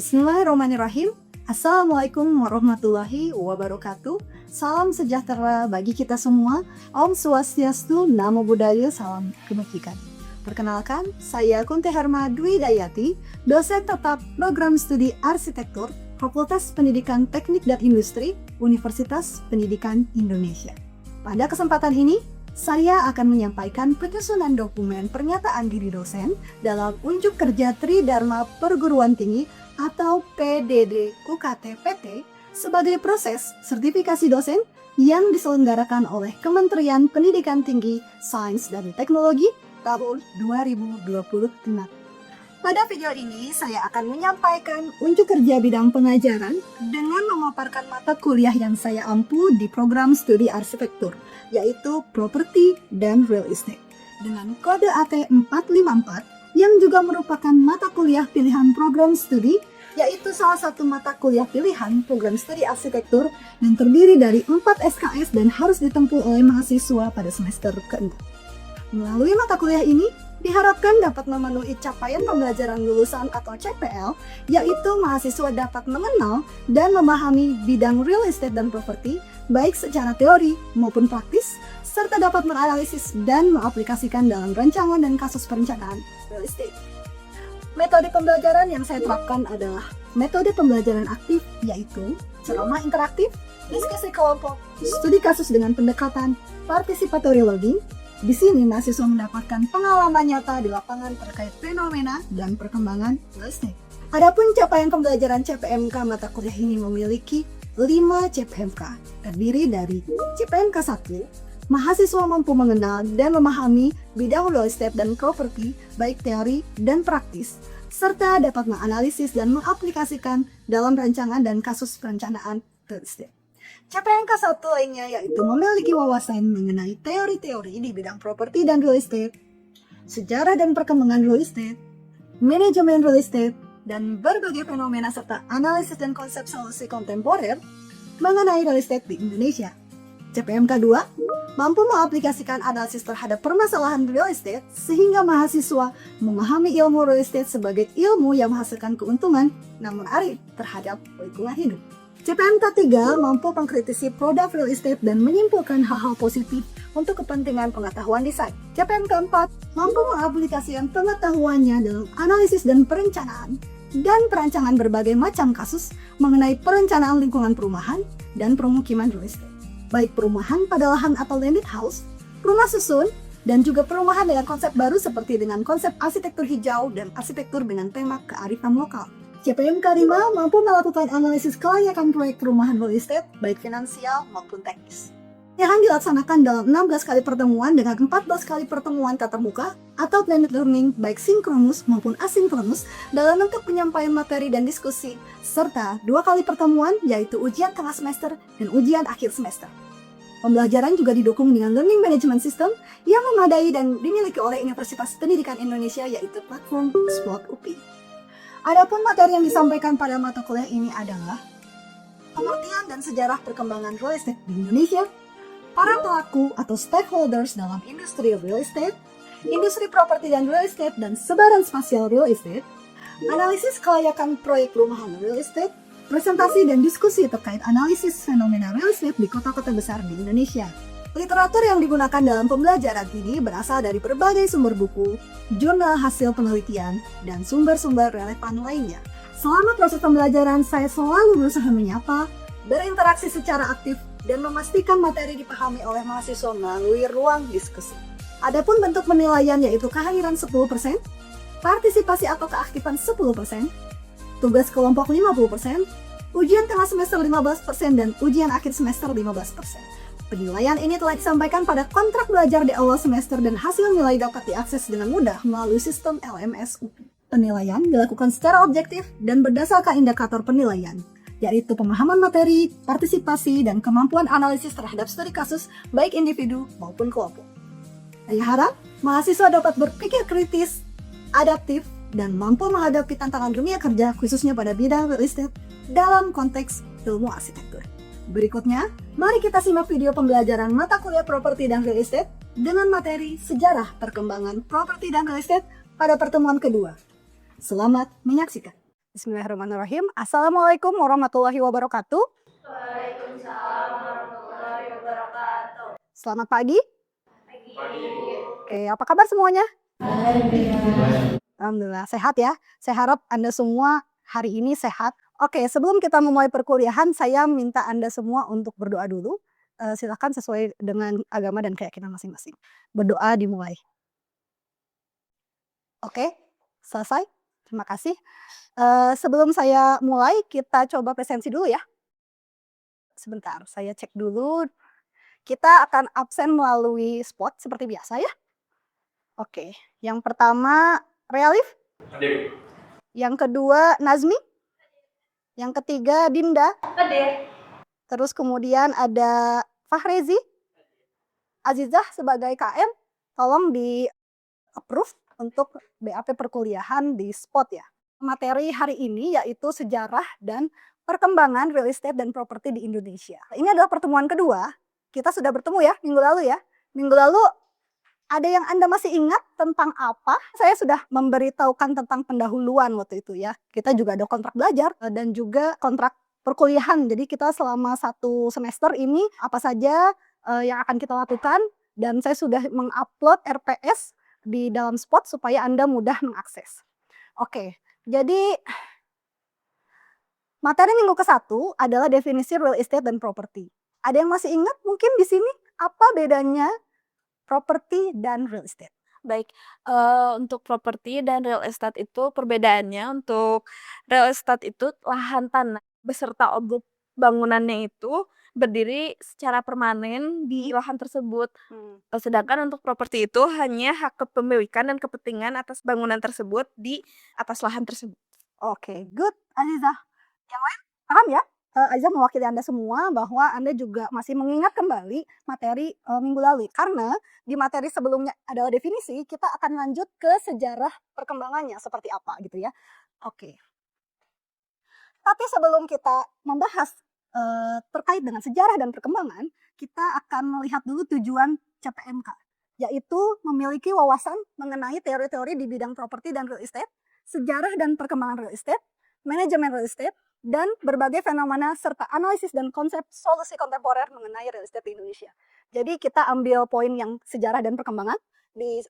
Bismillahirrahmanirrahim. Assalamualaikum warahmatullahi wabarakatuh. Salam sejahtera bagi kita semua. Om Swastiastu, Namo Buddhaya, salam kebajikan. Perkenalkan, saya Kunti Herma Dwi Dayati, dosen tetap program studi arsitektur, Fakultas Pendidikan Teknik dan Industri, Universitas Pendidikan Indonesia. Pada kesempatan ini, saya akan menyampaikan penyusunan dokumen pernyataan diri dosen dalam unjuk kerja Tridharma Perguruan Tinggi atau PDD UKT PT sebagai proses sertifikasi dosen yang diselenggarakan oleh Kementerian Pendidikan Tinggi, Sains dan Teknologi tahun 2026. Pada video ini, saya akan menyampaikan unjuk kerja bidang pengajaran dengan memaparkan mata kuliah yang saya ampu di program studi arsitektur, yaitu Property dan Real Estate, dengan kode AT 454 yang juga merupakan mata kuliah pilihan program studi, yaitu salah satu mata kuliah pilihan program studi arsitektur yang terdiri dari 4 SKS dan harus ditempuh oleh mahasiswa pada semester ke-6. Melalui mata kuliah ini, diharapkan dapat memenuhi capaian pembelajaran lulusan atau CPL, yaitu mahasiswa dapat mengenal dan memahami bidang real estate dan properti, baik secara teori maupun praktis, serta dapat menganalisis dan mengaplikasikan dalam rancangan dan kasus perencanaan real estate. Metode pembelajaran yang saya terapkan adalah metode pembelajaran aktif, yaitu ceramah interaktif, diskusi kelompok, studi kasus dengan pendekatan participatory learning. Di sini mahasiswa mendapatkan pengalaman nyata di lapangan terkait fenomena dan perkembangan real estate. Adapun capaian pembelajaran CPMK mata kuliah ini memiliki 5 CPMK, terdiri dari CPMK 1, mahasiswa mampu mengenal dan memahami bidang real estate dan properti, baik teori dan praktis, serta dapat menganalisis dan mengaplikasikan dalam rancangan dan kasus perencanaan real estate. CPMK 1 lainnya yaitu memiliki wawasan mengenai teori-teori di bidang properti dan real estate, sejarah dan perkembangan real estate, manajemen real estate, dan berbagai fenomena serta analisis dan konsep solusi kontemporer mengenai real estate di Indonesia. CPMK 2 mampu mengaplikasikan analisis terhadap permasalahan real estate sehingga mahasiswa memahami ilmu real estate sebagai ilmu yang menghasilkan keuntungan namun arif terhadap lingkungan hidup. CPMK 3 mampu mengkritisi produk real estate dan menyimpulkan hal-hal positif untuk kepentingan pengetahuan desain. CPMK 4 mampu mengaplikasikan pengetahuannya dalam analisis dan perencanaan dan perancangan berbagai macam kasus mengenai perencanaan lingkungan perumahan dan pemukiman real estate, baik perumahan pada lahan atau landed house, rumah susun, dan juga perumahan dengan konsep baru seperti dengan konsep arsitektur hijau dan arsitektur dengan tema kearifan lokal. CPMK 5 mampu melakukan analisis kelayakan proyek perumahan real estate, baik finansial maupun teknis, yang akan dilaksanakan dalam 16 kali pertemuan dengan 14 kali pertemuan tatap muka atau blended learning, baik sinkronus maupun asinkronus, dalam bentuk penyampaian materi dan diskusi, serta 2 kali pertemuan yaitu ujian tengah semester dan ujian akhir semester. Pembelajaran juga didukung dengan learning management system yang memadai dan dimiliki oleh Universitas Pendidikan Indonesia, yaitu platform Explore UPI. Adapun materi yang disampaikan pada mata kuliah ini adalah pengertian dan sejarah perkembangan real estate di Indonesia, para pelaku atau stakeholders dalam industri real estate, industri properti dan real estate dan sebaran spasial real estate, analisis kelayakan proyek perumahan real estate, presentasi dan diskusi terkait analisis fenomena real estate di kota-kota besar di Indonesia. Literatur yang digunakan dalam pembelajaran ini berasal dari berbagai sumber buku, jurnal hasil penelitian, dan sumber-sumber relevan lainnya. Selama proses pembelajaran, saya selalu berusaha menyapa, berinteraksi secara aktif, dan memastikan materi dipahami oleh mahasiswa melalui ruang diskusi. Adapun bentuk penilaian yaitu kehadiran 10%, partisipasi atau keaktifan 10%, tugas kelompok 50%, ujian tengah semester 15%, dan ujian akhir semester 15%. Penilaian ini telah disampaikan pada kontrak belajar di awal semester dan hasil nilai dapat diakses dengan mudah melalui sistem LMS UPI. Penilaian dilakukan secara objektif dan berdasarkan indikator penilaian, yaitu pemahaman materi, partisipasi, dan kemampuan analisis terhadap studi kasus baik individu maupun kelompok. Saya harap mahasiswa dapat berpikir kritis, adaptif, dan mampu menghadapi tantangan dunia kerja khususnya pada bidang real estate dalam konteks ilmu arsitektur. Berikutnya, mari kita simak video pembelajaran mata kuliah properti dan real estate dengan materi sejarah perkembangan properti dan real estate pada pertemuan kedua. Selamat menyaksikan. Bismillahirrahmanirrahim. Assalamualaikum warahmatullahi wabarakatuh. Waalaikumsalam warahmatullahi wabarakatuh. Selamat pagi. Pagi. Oke, apa kabar semuanya? Alhamdulillah, sehat ya. Saya harap Anda semua hari ini sehat. Oke, sebelum kita memulai perkuliahan, saya minta Anda semua untuk berdoa dulu. Silakan sesuai dengan agama dan keyakinan masing-masing. Berdoa dimulai. Oke, selesai. Terima kasih. Sebelum saya mulai, kita coba presensi dulu ya. Sebentar, saya cek dulu. Kita akan absen melalui spot seperti biasa ya. Oke, yang pertama Realif. Hadir. Yang kedua Nazmi. Yang ketiga Dinda. Hadir. Terus kemudian ada Fahrezi. Azizah sebagai KM. Tolong di approve untuk BAP perkuliahan di spot ya. Materi hari ini yaitu sejarah dan perkembangan real estate dan properti di Indonesia. Ini adalah pertemuan kedua. Kita sudah bertemu ya minggu lalu ya. Minggu lalu ada yang Anda masih ingat tentang apa? Saya sudah memberitahukan tentang pendahuluan waktu itu ya. Kita juga ada kontrak belajar dan juga kontrak perkuliahan. Jadi kita selama 1 semester ini apa saja yang akan kita lakukan. Dan saya sudah mengupload RPS di dalam spot supaya Anda mudah mengakses. Oke, jadi materi minggu ke-1 adalah definisi real estate dan properti. Ada yang masih ingat mungkin di sini apa bedanya properti dan real estate? Baik, untuk properti dan real estate itu perbedaannya untuk real estate itu lahan tanah beserta objek bangunannya itu berdiri secara permanen di lahan tersebut. Sedangkan untuk properti itu hanya hak kepemilikan dan kepentingan atas bangunan tersebut di atas lahan tersebut. Oke, good. Azizah, yang lain paham ya? Azizah mewakili Anda semua bahwa Anda juga masih mengingat kembali materi minggu lalu. Karena di materi sebelumnya adalah definisi, kita akan lanjut ke sejarah perkembangannya seperti apa gitu ya. Oke. Tapi sebelum kita membahas terkait dengan sejarah dan perkembangan, kita akan melihat dulu tujuan CPMK, yaitu memiliki wawasan mengenai teori-teori di bidang properti dan real estate, sejarah dan perkembangan real estate, manajemen real estate, dan berbagai fenomena serta analisis dan konsep solusi kontemporer mengenai real estate di Indonesia. Jadi kita ambil poin yang sejarah dan perkembangan di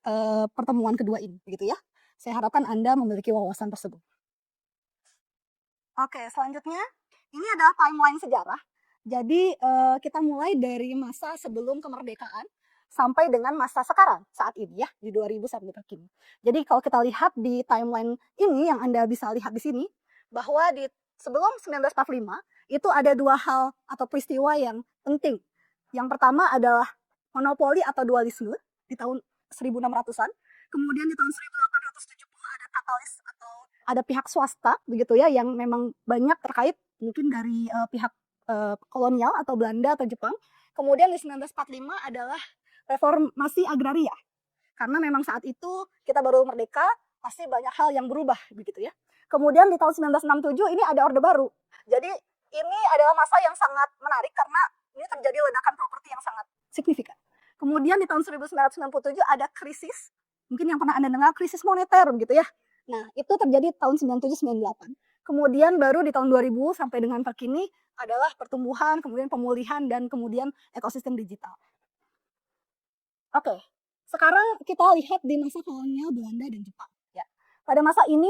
pertemuan kedua ini, gitu ya. Saya harapkan Anda memiliki wawasan tersebut. Oke, selanjutnya ini adalah timeline sejarah. Jadi kita mulai dari masa sebelum kemerdekaan sampai dengan masa sekarang saat ini ya, di 2000 sampai kini. Jadi kalau kita lihat di timeline ini yang Anda bisa lihat di sini, bahwa di sebelum 1945 itu ada 2 hal atau peristiwa yang penting. Yang pertama adalah monopoli atau dualisme di tahun 1600-an. Kemudian di tahun 1870 ada katalis atau ada pihak swasta begitu ya yang memang banyak terkait mungkin dari pihak kolonial atau Belanda atau Jepang. Kemudian di 1945 adalah reformasi agraria. Karena memang saat itu kita baru merdeka, pasti banyak hal yang berubah begitu ya. Kemudian di tahun 1967 ini ada Orde Baru. Jadi ini adalah masa yang sangat menarik karena ini terjadi ledakan properti yang sangat signifikan. Kemudian di tahun 1997 ada krisis, mungkin yang pernah Anda dengar krisis moneter gitu ya. Nah, itu terjadi tahun 97-98. Kemudian baru di tahun 2000 sampai dengan terkini adalah pertumbuhan, kemudian pemulihan, dan kemudian ekosistem digital. Oke, sekarang kita lihat di masa kolonial Belanda dan Jepang. Ya. Pada masa ini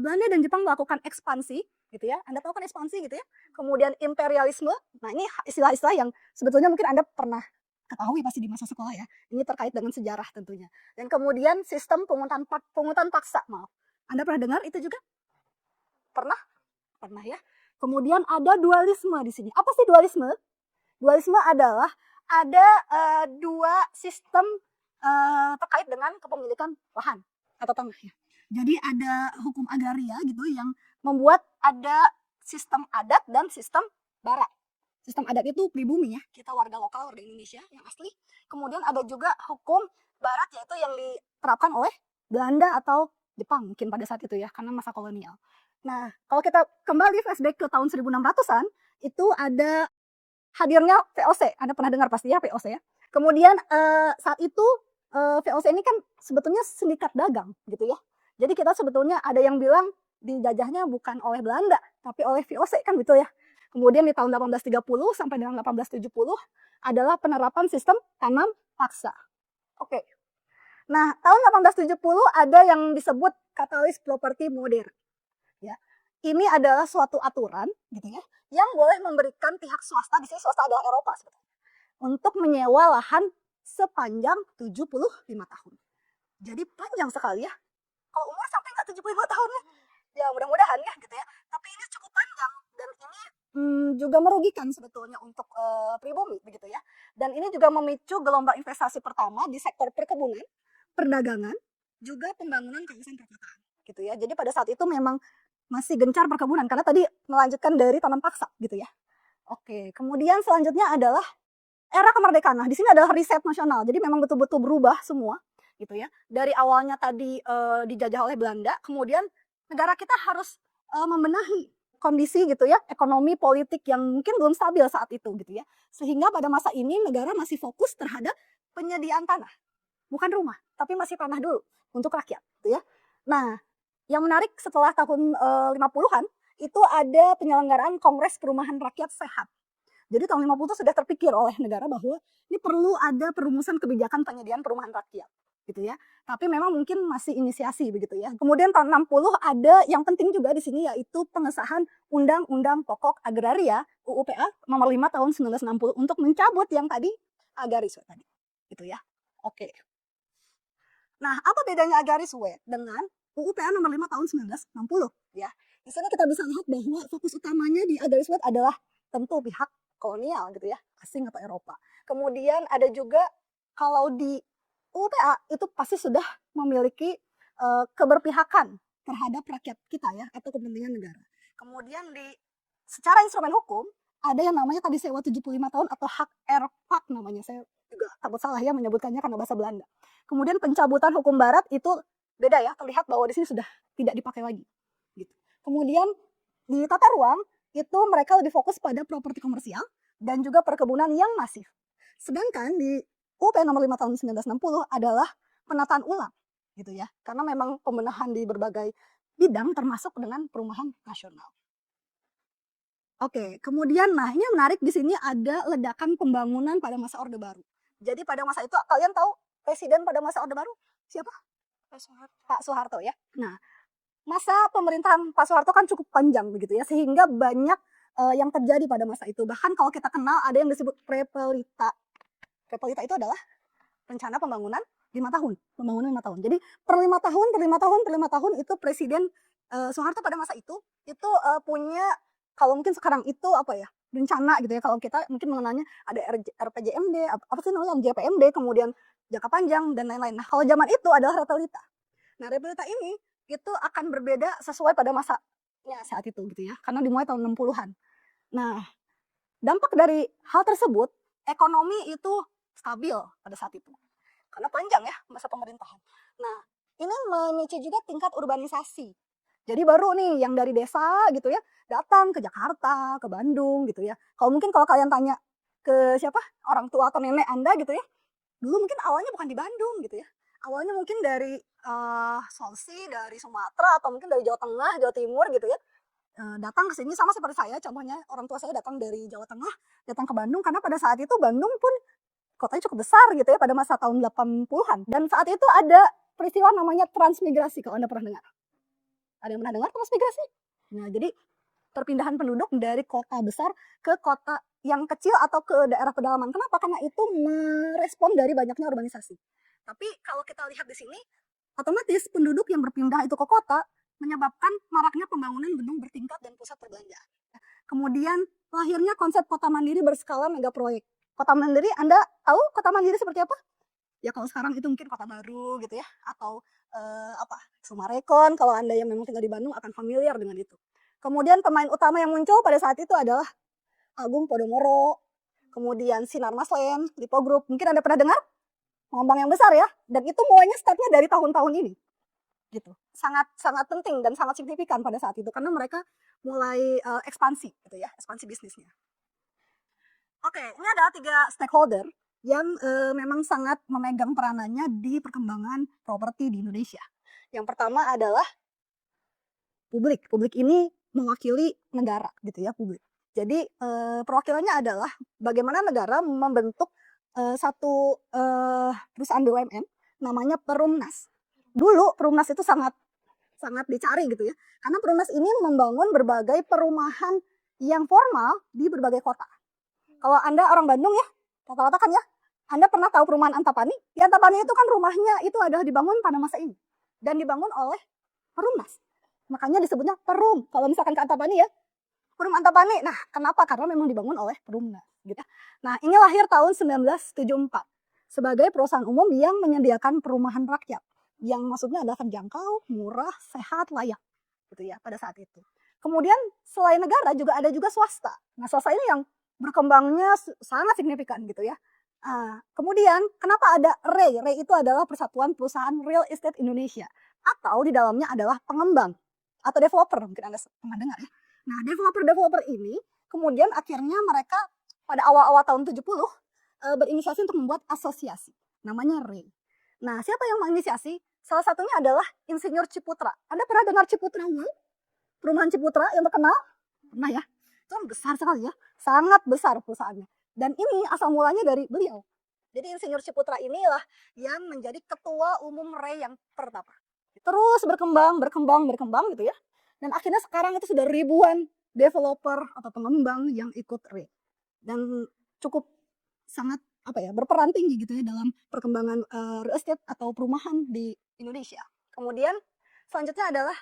Belanda dan Jepang melakukan ekspansi, gitu ya. Anda tahu kan ekspansi gitu ya. Kemudian imperialisme. Nah ini istilah-istilah yang sebetulnya mungkin Anda pernah ketahui pasti di masa sekolah ya. Ini terkait dengan sejarah tentunya. Dan kemudian sistem pungutan paksa, maaf. Anda pernah dengar itu juga? Pernah? Pernah ya. Kemudian ada dualisme di sini. Apa sih dualisme? Dualisme adalah ada 2 sistem terkait dengan kepemilikan lahan atau tanah ya. Jadi ada hukum agraria gitu yang membuat ada sistem adat dan sistem barat. Sistem adat itu pribumi ya, kita warga lokal, warga Indonesia yang asli. Kemudian ada juga hukum barat yaitu yang diterapkan oleh Belanda atau Jepang mungkin pada saat itu ya, karena masa kolonial. Nah, kalau kita kembali flashback ke tahun 1600-an, itu ada hadirnya VOC. Anda pernah dengar pasti ya VOC ya. Kemudian saat itu VOC ini kan sebetulnya sindikat dagang gitu ya. Jadi kita sebetulnya ada yang bilang dijajahnya bukan oleh Belanda, tapi oleh VOC kan gitu ya. Kemudian di tahun 1830 sampai dengan 1870 adalah penerapan sistem tanam paksa. Oke. Nah, tahun 1870 ada yang disebut katalis properti modern. Ya. Ini adalah suatu aturan gitu ya, yang boleh memberikan pihak swasta, di sini swasta adalah Eropa sebetulnya, untuk menyewa lahan sepanjang 75 tahun. Jadi panjang sekali ya. Kalau umur sampai nggak 75 tahun ya. Ya mudah-mudahan ya gitu ya. Tapi ini cukup panjang dan ini juga merugikan sebetulnya untuk pribumi begitu ya. Dan ini juga memicu gelombang investasi pertama di sektor perkebunan, perdagangan, juga pembangunan kawasan perkotaan gitu ya. Jadi pada saat itu memang masih gencar perkebunan karena tadi melanjutkan dari tanam paksa gitu ya. Oke, kemudian selanjutnya adalah era kemerdekaan. Nah, di sini adalah riset nasional. Jadi memang betul-betul berubah semua gitu ya. Dari awalnya tadi dijajah oleh Belanda, kemudian negara kita harus membenahi kondisi gitu ya, ekonomi politik yang mungkin belum stabil saat itu gitu ya. Sehingga pada masa ini negara masih fokus terhadap penyediaan tanah. Bukan rumah, tapi masih tanah dulu untuk rakyat gitu ya. Nah, yang menarik setelah tahun 50-an itu ada penyelenggaraan Kongres Perumahan Rakyat Sehat. Jadi tahun 50 itu sudah terpikir oleh negara bahwa ini perlu ada perumusan kebijakan penyediaan perumahan rakyat gitu ya. Tapi memang mungkin masih inisiasi begitu ya. Kemudian tahun 60 ada yang penting juga di sini yaitu pengesahan Undang-Undang Pokok Agraria UUPA nomor 5 tahun 1960 untuk mencabut yang tadi agarisme tadi gitu ya. Oke. Nah, apa bedanya agarisme dengan UUPA nomor 5 tahun 1960 ya. Di sini kita bisa lihat bahwa fokus utamanya di agarisme adalah tentu pihak kolonial gitu ya, asing atau Eropa. Kemudian ada juga kalau di UPA itu pasti sudah memiliki keberpihakan terhadap rakyat kita ya atau kepentingan negara. Kemudian secara instrumen hukum ada yang namanya tadi sewa 75 tahun atau hak erfak namanya. Saya juga takut salah ya menyebutkannya karena bahasa Belanda. Kemudian pencabutan hukum barat itu beda ya, terlihat bahwa di sini sudah tidak dipakai lagi. Gitu. Kemudian di tata ruang itu mereka lebih fokus pada properti komersial dan juga perkebunan yang masif. Sedangkan di UUP nomor 5 tahun 1960 adalah penataan ulang gitu ya. Karena memang pembenahan di berbagai bidang termasuk dengan perumahan nasional. Oke, kemudian nah ini yang menarik di sini ada ledakan pembangunan pada masa Orde Baru. Jadi pada masa itu kalian tahu presiden pada masa Orde Baru siapa? Pak Soeharto ya. Nah, masa pemerintahan Pak Soeharto kan cukup panjang begitu ya, sehingga banyak yang terjadi pada masa itu. Bahkan kalau kita kenal ada yang disebut Prepelita. Prepelita itu adalah rencana pembangunan 5 tahun, pembangunan 5 tahun. Jadi per 5 tahun, per 5 tahun, per 5 tahun itu Presiden Soeharto pada masa itu punya, kalau mungkin sekarang itu apa ya, rencana gitu ya. Kalau kita mungkin mengenalnya ada RPJMD, apa sih namanya, JPMD, kemudian jangka panjang dan lain-lain. Nah, kalau zaman itu adalah Repelita. Nah, Repelita ini itu akan berbeda sesuai pada masanya saat itu gitu ya. Karena dimulai tahun 60-an. Nah, dampak dari hal tersebut, ekonomi itu stabil pada saat itu. Karena panjang ya masa pemerintahan. Nah, ini memicu juga tingkat urbanisasi. Jadi baru nih yang dari desa gitu ya, datang ke Jakarta, ke Bandung gitu ya. Kalau kalian tanya ke siapa? Orang tua atau nenek Anda gitu ya. Dulu mungkin awalnya bukan di Bandung gitu ya. Awalnya mungkin dari Sulawesi, dari Sumatera atau mungkin dari Jawa Tengah, Jawa Timur gitu ya. Datang ke sini sama seperti saya, contohnya orang tua saya datang dari Jawa Tengah, datang ke Bandung karena pada saat itu Bandung pun kotanya cukup besar gitu ya pada masa tahun 80-an. Dan saat itu ada peristiwa namanya transmigrasi kalau Anda pernah dengar. Ada yang pernah dengar transmigrasi? Nah, jadi perpindahan penduduk dari kota besar ke kota yang kecil atau ke daerah pedalaman. Kenapa? Karena itu merespon dari banyaknya urbanisasi. Tapi kalau kita lihat di sini, otomatis penduduk yang berpindah itu ke kota menyebabkan maraknya pembangunan gedung bertingkat dan pusat perbelanjaan. Kemudian lahirnya konsep kota mandiri berskala mega proyek. Kota mandiri, Anda tahu kota mandiri seperti apa? Ya kalau sekarang itu mungkin Kota Baru gitu ya, atau Sumarekon. Kalau Anda yang memang tinggal di Bandung akan familiar dengan itu. Kemudian pemain utama yang muncul pada saat itu adalah Agung Podomoro, kemudian Sinar Maslen, Lipo Group. Mungkin Anda pernah dengar? Pengembang yang besar ya. Dan itu mulainya startnya dari tahun-tahun ini. Gitu. Sangat penting dan sangat signifikan pada saat itu karena mereka mulai ekspansi gitu ya, ekspansi bisnisnya. Oke, ini adalah 3 stakeholder yang memang sangat memegang peranannya di perkembangan properti di Indonesia. Yang pertama adalah publik. Publik ini mewakili negara gitu ya, publik. Jadi perwakilannya adalah bagaimana negara membentuk satu perusahaan BUMN namanya Perumnas. Dulu Perumnas itu sangat dicari gitu ya. Karena Perumnas ini membangun berbagai perumahan yang formal di berbagai kota. Kalau Anda orang Bandung ya, rata-rata kan ya, Anda pernah tahu perumahan Antapani? Di Antapani itu kan rumahnya itu adalah dibangun pada masa ini. Dan dibangun oleh Perumnas. Makanya disebutnya Perum. Kalau misalkan ke Antapani ya, Perum Antapani. Nah, kenapa? Karena memang dibangun oleh Perumnas. Gitu. Nah, ini lahir tahun 1974 sebagai perusahaan umum yang menyediakan perumahan rakyat. Yang maksudnya adalah terjangkau, murah, sehat, layak. Gitu ya, pada saat itu. Kemudian selain negara juga ada juga swasta. Nah, swasta ini yang berkembangnya sangat signifikan gitu ya. Kemudian kenapa ada REI? REI itu adalah Persatuan Perusahaan Real Estate Indonesia. Atau di dalamnya adalah pengembang atau developer, mungkin Anda pernah dengar ya. Nah, developer ini kemudian akhirnya mereka pada awal-awal tahun 70 berinisiasi untuk membuat asosiasi. Namanya REI. Nah, siapa yang menginisiasi? Salah satunya adalah Insinyur Ciputra. Anda pernah dengar Ciputra World? Perumahan Ciputra yang terkenal? Pernah ya? Itu kan besar sekali ya. Sangat besar perusahaannya. Dan ini asal mulanya dari beliau. Jadi Insinyur Ciputra inilah yang menjadi ketua umum REI yang pertama. Terus berkembang gitu ya. Dan akhirnya sekarang itu sudah ribuan developer atau pengembang yang ikut REI. Dan cukup sangat berperan tinggi gitu ya dalam perkembangan real estate atau perumahan di Indonesia. Kemudian selanjutnya adalah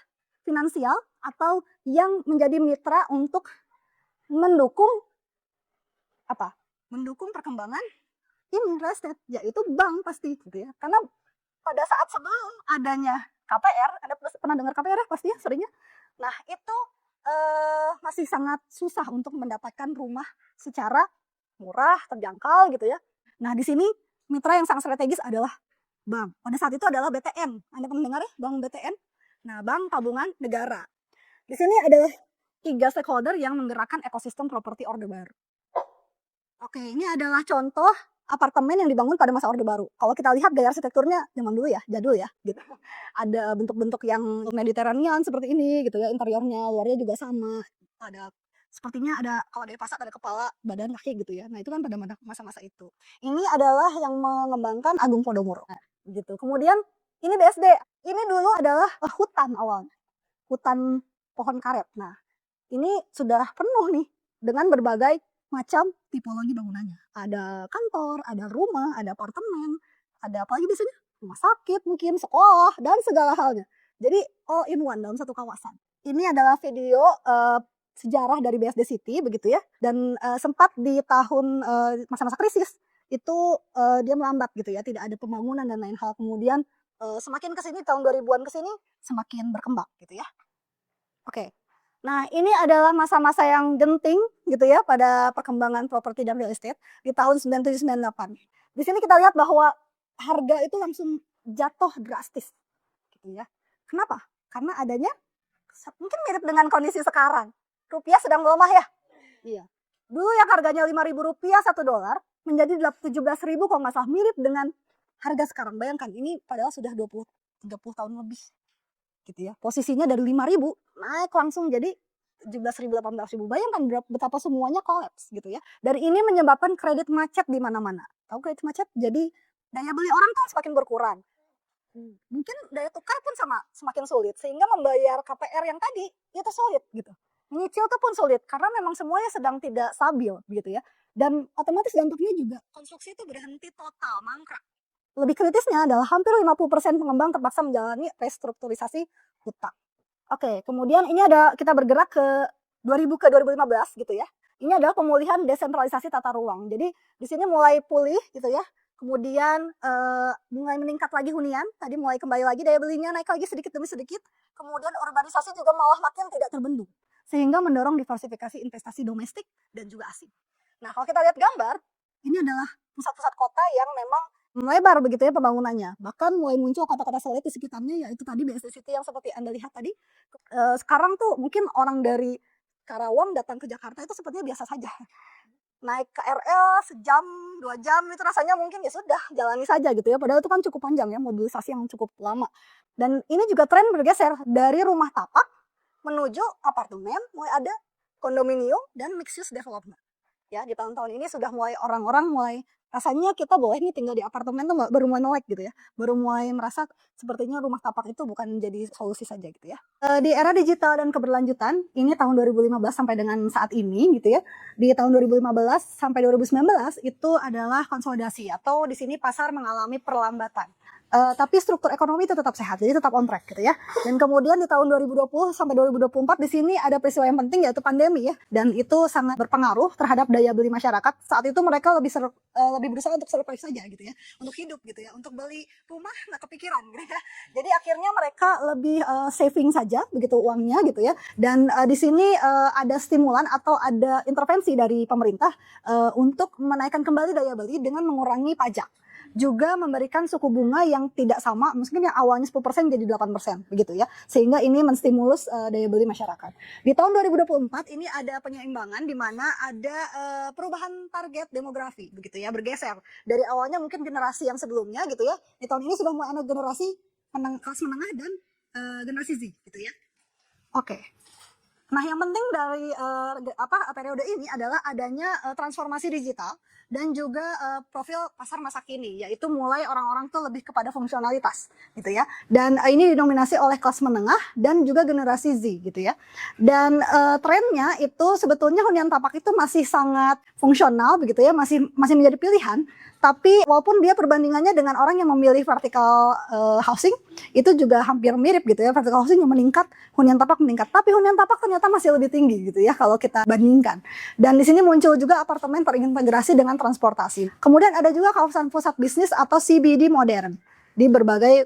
finansial atau yang menjadi mitra untuk mendukung mendukung perkembangan ini real estate, yaitu bank pasti gitu ya. Karena pada saat sebelum adanya KPR, Anda pernah dengar KPR ya pasti ya seringnya. Nah, itu masih sangat susah untuk mendapatkan rumah secara murah, terjangkau gitu ya. Nah, di sini mitra yang sangat strategis adalah bank. Pada saat itu adalah BTN. Anda pernah dengar ya, Bank BTN? Nah, Bank Tabungan Negara. Di sini adalah 3 stakeholder yang menggerakkan ekosistem properti Orde Baru. Oke, ini adalah contoh apartemen yang dibangun pada masa Orde Baru. Kalau kita lihat gaya arsitekturnya zaman dulu ya, jadul ya, gitu. Ada bentuk-bentuk yang Mediterranean seperti ini gitu ya, interiornya, luarnya juga sama. Sepertinya ada, kalau dari fasad ada kepala, badan, kaki gitu ya. Nah, itu kan pada masa-masa itu. Ini adalah yang mengembangkan Agung Podomoro. Nah, gitu. Kemudian ini BSD. Ini dulu adalah hutan awalnya. Hutan pohon karet. Nah, ini sudah penuh nih dengan berbagai macam tipologi bangunannya. Ada kantor, ada rumah, ada apartemen, ada apa lagi biasanya? Rumah sakit mungkin, sekolah, dan segala halnya. Jadi all in one dalam satu kawasan. Ini adalah video sejarah dari BSD City begitu ya. Dan sempat di tahun masa-masa krisis itu dia melambat gitu ya, tidak ada pembangunan dan lain hal. Kemudian semakin kesini tahun 2000-an kesini semakin berkembang gitu ya. Oke. Nah, ini adalah masa-masa yang genting gitu ya pada perkembangan properti dan real estate di tahun 97-98. Di sini kita lihat bahwa harga itu langsung jatuh drastis gitu ya. Kenapa? Karena adanya mungkin mirip dengan kondisi sekarang. Rupiah sedang melemah ya. Iya. Dulu yang harganya Rp5.000 $1 menjadi 17.000 kalau nggak salah, mirip dengan harga sekarang. Bayangkan ini padahal sudah 20-30 tahun lebih. Gitu ya. Posisinya dari 5.000 naik langsung jadi 17.000 18.000. Bayangkan betapa semuanya kolaps gitu ya. Dari ini menyebabkan kredit macet di mana-mana. Tahu kredit macet? Jadi daya beli orang tuh semakin berkurang. Mungkin daya tukar pun semakin sulit sehingga membayar KPR yang tadi itu sulit gitu. Nyicil itu pun sulit karena memang semuanya sedang tidak stabil gitu ya. Dan otomatis dampaknya juga konstruksi itu berhenti total, mangkrak. Lebih kritisnya adalah hampir 50% pengembang terpaksa menjalani restrukturisasi hutang. Oke, kemudian ini kita bergerak ke 2000 ke 2015 gitu ya. Ini adalah pemulihan desentralisasi tata ruang. Jadi di sini mulai pulih gitu ya. Kemudian mulai meningkat lagi hunian, tadi mulai kembali lagi daya belinya naik lagi sedikit demi sedikit. Kemudian urbanisasi juga malah makin tidak terbendung. Sehingga mendorong diversifikasi investasi domestik dan juga asing. Nah, kalau kita lihat gambar, ini adalah pusat-pusat kota yang memang melebar begitu ya pembangunannya. Bahkan mulai muncul kota-kota satelit di sekitarnya, yaitu tadi BSD City yang seperti Anda lihat tadi. Sekarang tuh mungkin orang dari Karawang datang ke Jakarta itu sepertinya biasa saja. Naik KRL sejam, 2 jam itu rasanya mungkin ya sudah jalani saja gitu ya. Padahal itu kan cukup panjang ya, mobilisasi yang cukup lama. Dan ini juga tren bergeser dari rumah tapak menuju apartemen, mulai ada kondominium dan mixed use development. Ya, di tahun-tahun ini sudah mulai orang-orang mulai rasanya kita boleh nih tinggal di apartemen tuh baru mulai melek gitu ya. Baru mulai merasa sepertinya rumah tapak itu bukan jadi solusi saja gitu ya. Di era digital dan keberlanjutan, ini tahun 2015 sampai dengan saat ini gitu ya. Di tahun 2015 sampai 2019 itu adalah konsolidasi atau di sini pasar mengalami perlambatan. Tapi struktur ekonomi itu tetap sehat, jadi tetap on track gitu ya. Dan kemudian di tahun 2020 sampai 2024 di sini ada peristiwa yang penting yaitu pandemi ya. Dan itu sangat berpengaruh terhadap daya beli masyarakat. Saat itu mereka lebih berusaha untuk survive saja gitu ya, untuk hidup gitu ya, untuk beli rumah nggak kepikiran gitu ya. Jadi akhirnya mereka lebih saving saja begitu uangnya gitu ya. Dan di sini ada stimulan atau ada intervensi dari pemerintah untuk menaikkan kembali daya beli dengan mengurangi pajak. Juga memberikan suku bunga yang tidak sama, mungkin yang awalnya 10% jadi 8% begitu ya. Sehingga ini menstimulus daya beli masyarakat. Di tahun 2024 ini ada penyeimbangan di mana ada perubahan target demografi begitu ya, bergeser. Dari awalnya mungkin generasi yang sebelumnya gitu ya. Di tahun ini sudah mulai ada generasi kelas menengah dan generasi Z gitu ya. Oke. Nah, yang penting dari periode ini adalah adanya transformasi digital dan juga profil pasar masa kini, yaitu mulai orang-orang tuh lebih kepada fungsionalitas gitu ya. Dan ini didominasi oleh kelas menengah dan juga generasi Z gitu ya. Dan trennya itu sebetulnya hunian tapak itu masih sangat fungsional begitu ya, masih menjadi pilihan. Tapi walaupun dia perbandingannya dengan orang yang memilih vertical housing itu juga hampir mirip gitu ya, vertical housing yang meningkat, hunian tapak meningkat. Tapi hunian tapak ternyata masih lebih tinggi gitu ya kalau kita bandingkan. Dan di sini muncul juga apartemen terintegrasi dengan transportasi. Kemudian ada juga kawasan pusat bisnis atau CBD modern di berbagai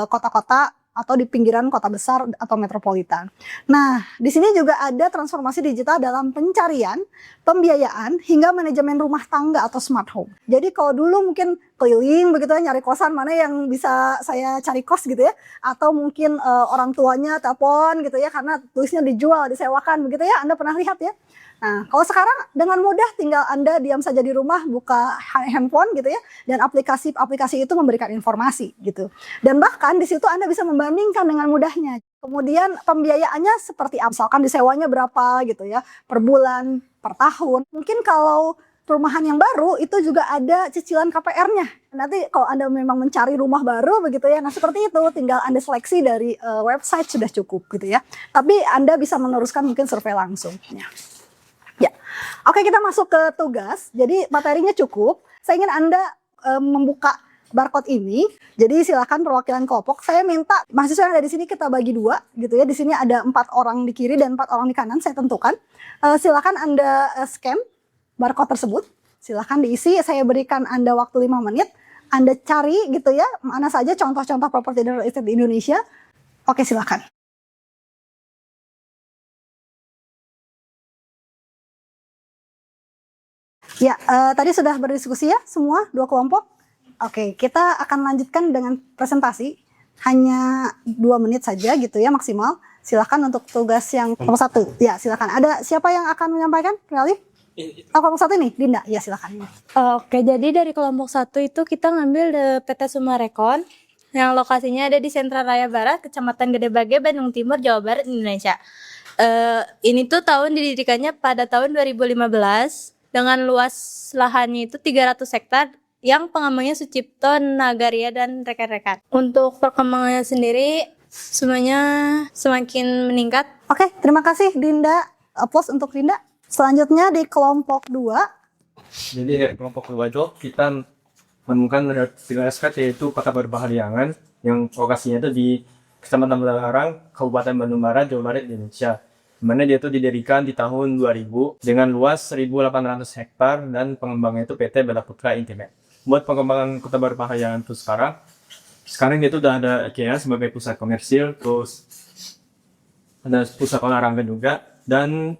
kota-kota atau di pinggiran kota besar atau metropolitan. Nah, di sini juga ada transformasi digital dalam pencarian, pembiayaan, hingga manajemen rumah tangga atau smart home. Jadi kalau dulu mungkin keliling begitu ya, nyari kosan mana yang bisa saya cari kos gitu ya, atau mungkin orang tuanya telepon gitu ya, karena tulisnya dijual, disewakan begitu ya, Anda pernah lihat ya. Nah, kalau sekarang dengan mudah tinggal Anda diam saja di rumah, buka handphone gitu ya, dan aplikasi itu memberikan informasi gitu. Dan bahkan di situ Anda bisa membandingkan dengan mudahnya. Kemudian pembiayaannya seperti apa, misalkan disewanya berapa gitu ya, per bulan, per tahun. Mungkin kalau perumahan yang baru itu juga ada cicilan KPR-nya. Nanti kalau Anda memang mencari rumah baru begitu ya, nah seperti itu tinggal Anda seleksi dari website sudah cukup gitu ya. Tapi Anda bisa meneruskan mungkin survei langsung. Ya, oke, kita masuk ke tugas. Jadi materinya cukup. Saya ingin Anda membuka barcode ini. Jadi silakan perwakilan kelompok. Saya minta mahasiswa yang ada di sini kita bagi dua, gitu ya. Di sini ada 4 orang di kiri dan 4 orang di kanan. Saya tentukan. Silakan Anda scan barcode tersebut. Silakan diisi. Saya berikan Anda waktu 5 menit. Anda cari, gitu ya, mana saja contoh-contoh properti dan real estate di Indonesia. Oke, silakan. Ya, tadi sudah berdiskusi ya semua 2 kelompok. Oke, kita akan lanjutkan dengan presentasi. Hanya 2 menit saja gitu ya maksimal. Silakan untuk tugas yang nomor 1. Ya, silakan. Ada siapa yang akan menyampaikan? Kenalin? Kelompok 1 nih, Dinda. Ya, silakan. Oke, jadi dari kelompok 1 itu kita ngambil PT Sumarekon yang lokasinya ada di Sentra Raya Barat, Kecamatan Gedebage, Bandung Timur, Jawa Barat, Indonesia. Ini tuh tahun didirikannya pada tahun 2015. Dengan luas lahannya itu 300 hektar yang pengembangnya Sucipto, Nagaria, dan rekan-rekan. Untuk perkembangannya sendiri semuanya semakin meningkat. Oke, terima kasih Dinda. Applause untuk Dinda. Selanjutnya di kelompok 2. Jadi dari kelompok 2 itu kita menemukan real estate yaitu Kota Berbahariangan yang lokasinya itu di Kecamatan Belalarang, Kabupaten Bandung Barat, Jawa Barat, Indonesia. Dimana dia itu didirikan di tahun 2000 dengan luas 1.800 hektar dan pengembangnya itu PT Bella Putra Intimate. Buat pengembangan Kota Berbahariangan itu sekarang dia itu udah ada IKEA sebagai pusat komersil, terus ada pusat olahraga juga, dan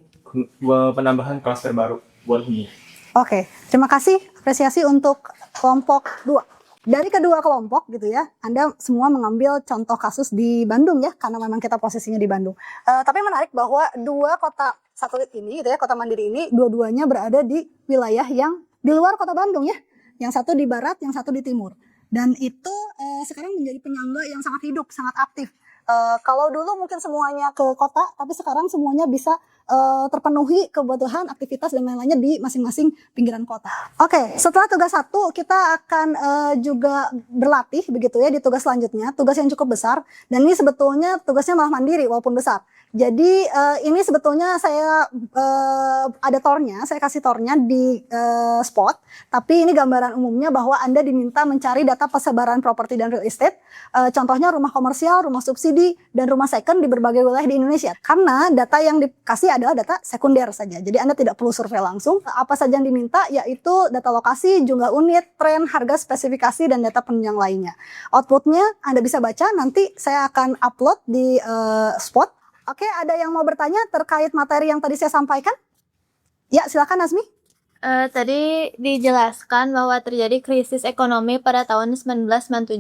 penambahan klaster baru buat huni. Oke, terima kasih. Apresiasi untuk kelompok 2. Dari kedua kelompok gitu ya, Anda semua mengambil contoh kasus di Bandung ya, karena memang kita posisinya di Bandung. Tapi menarik bahwa 2 kota satelit ini gitu ya, kota mandiri ini, dua-duanya berada di wilayah yang di luar kota Bandung ya. Yang satu di barat, yang satu di timur. Dan itu sekarang menjadi penyangga yang sangat hidup, sangat aktif. Kalau dulu mungkin semuanya ke kota, tapi sekarang semuanya bisa terpenuhi kebutuhan aktivitas dan lain-lainnya di masing-masing pinggiran kota. Oke, setelah tugas 1 kita akan juga berlatih begitu ya di tugas selanjutnya, tugas yang cukup besar, dan ini sebetulnya tugasnya malah mandiri walaupun besar. Jadi ini sebetulnya saya ada tornya, saya kasih tornya di spot, tapi ini gambaran umumnya bahwa Anda diminta mencari data persebaran properti dan real estate, contohnya rumah komersial, rumah subsidi, dan rumah second di berbagai wilayah di Indonesia. Karena data yang dikasih adalah data sekunder saja, jadi Anda tidak perlu survei langsung. Apa saja yang diminta yaitu data lokasi, jumlah unit, tren, harga, spesifikasi, dan data penunjang lainnya. Outputnya Anda bisa baca, nanti saya akan upload di spot. Oke, ada yang mau bertanya terkait materi yang tadi saya sampaikan? Ya, silakan Nazmi. Tadi dijelaskan bahwa terjadi krisis ekonomi pada tahun 1997.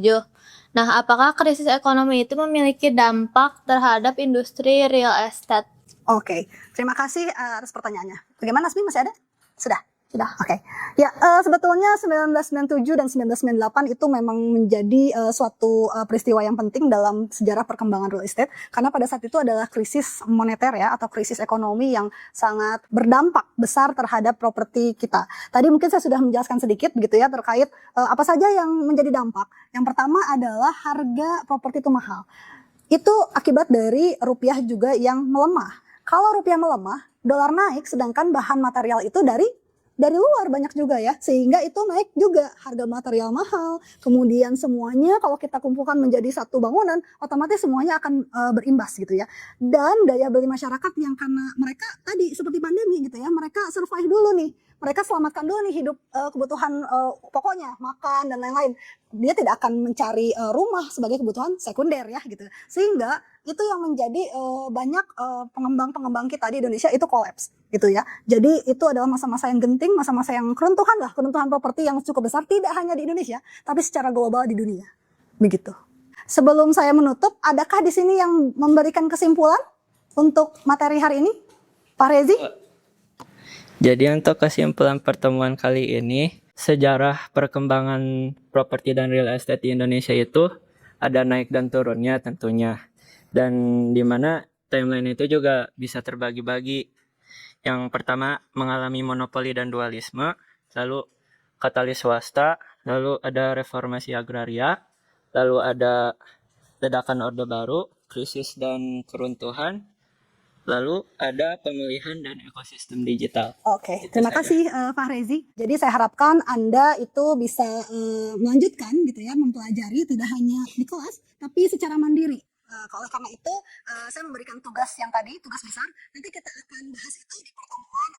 Nah, apakah krisis ekonomi itu memiliki dampak terhadap industri real estate? Oke, terima kasih atas pertanyaannya. Bagaimana Nazmi, masih ada? Sudah? Sudah, oke. Ya, sebetulnya 1997 dan 1998 itu memang menjadi suatu peristiwa yang penting dalam sejarah perkembangan real estate, karena pada saat itu adalah krisis moneter ya, atau krisis ekonomi yang sangat berdampak besar terhadap properti kita. Tadi mungkin saya sudah menjelaskan sedikit begitu ya terkait apa saja yang menjadi dampak. Yang pertama adalah harga properti itu mahal. Itu akibat dari rupiah juga yang melemah. Kalau rupiah melemah, dolar naik, sedangkan bahan material itu dari luar banyak juga ya, sehingga itu naik juga harga material mahal. Kemudian semuanya kalau kita kumpulkan menjadi satu bangunan, otomatis semuanya akan berimbas gitu ya. Dan daya beli masyarakat yang karena mereka tadi seperti pandemi gitu ya, mereka survive dulu nih, mereka selamatkan dulu nih hidup kebutuhan pokoknya, makan dan lain-lain. Dia tidak akan mencari rumah sebagai kebutuhan sekunder ya gitu. Sehingga itu yang menjadi banyak pengembang-pengembang kita di Indonesia itu kolaps gitu ya. Jadi itu adalah masa-masa yang genting, masa-masa yang keruntuhan properti yang cukup besar, tidak hanya di Indonesia, tapi secara global di dunia. Begitu. Sebelum saya menutup, adakah di sini yang memberikan kesimpulan untuk materi hari ini? Pak Rezi? Jadi untuk kesimpulan pertemuan kali ini, sejarah perkembangan properti dan real estate di Indonesia itu ada naik dan turunnya tentunya. Dan di mana timeline itu juga bisa terbagi-bagi. Yang pertama mengalami monopoli dan dualisme, lalu katalis swasta, lalu ada reformasi agraria, lalu ada ledakan Orde Baru, krisis dan keruntuhan, lalu ada pemulihan dan ekosistem digital. Oke, terima kasih Pak Rezi. Jadi saya harapkan Anda itu bisa melanjutkan gitu ya, mempelajari tidak hanya di kelas, tapi secara mandiri. Oleh karena itu, saya memberikan tugas yang tadi, tugas besar. Nanti kita akan bahas itu di pertemuan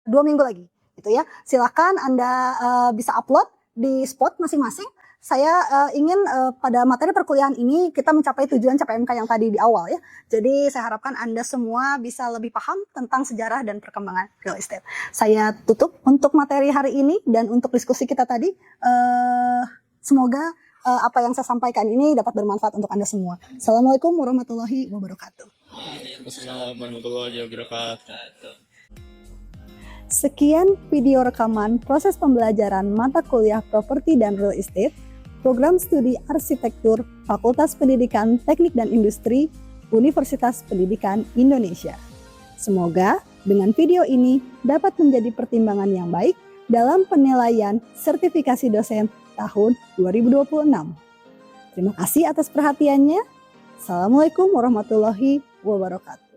2 minggu lagi, gitu ya. Silakan Anda bisa upload di spot masing-masing. Saya ingin pada materi perkuliahan ini kita mencapai tujuan CPMK yang tadi di awal ya. Jadi saya harapkan Anda semua bisa lebih paham tentang sejarah dan perkembangan real estate. Saya tutup untuk materi hari ini dan untuk diskusi kita tadi. Semoga apa yang saya sampaikan ini dapat bermanfaat untuk Anda semua. Assalamualaikum warahmatullahi wabarakatuh. Assalamualaikum warahmatullahi wabarakatuh. Sekian video rekaman proses pembelajaran mata kuliah properti dan real estate, program studi arsitektur, Fakultas Pendidikan Teknik dan Industri, Universitas Pendidikan Indonesia. Semoga dengan video ini dapat menjadi pertimbangan yang baik dalam penilaian sertifikasi dosen tahun 2026. Terima kasih atas perhatiannya. Assalamualaikum warahmatullahi wabarakatuh.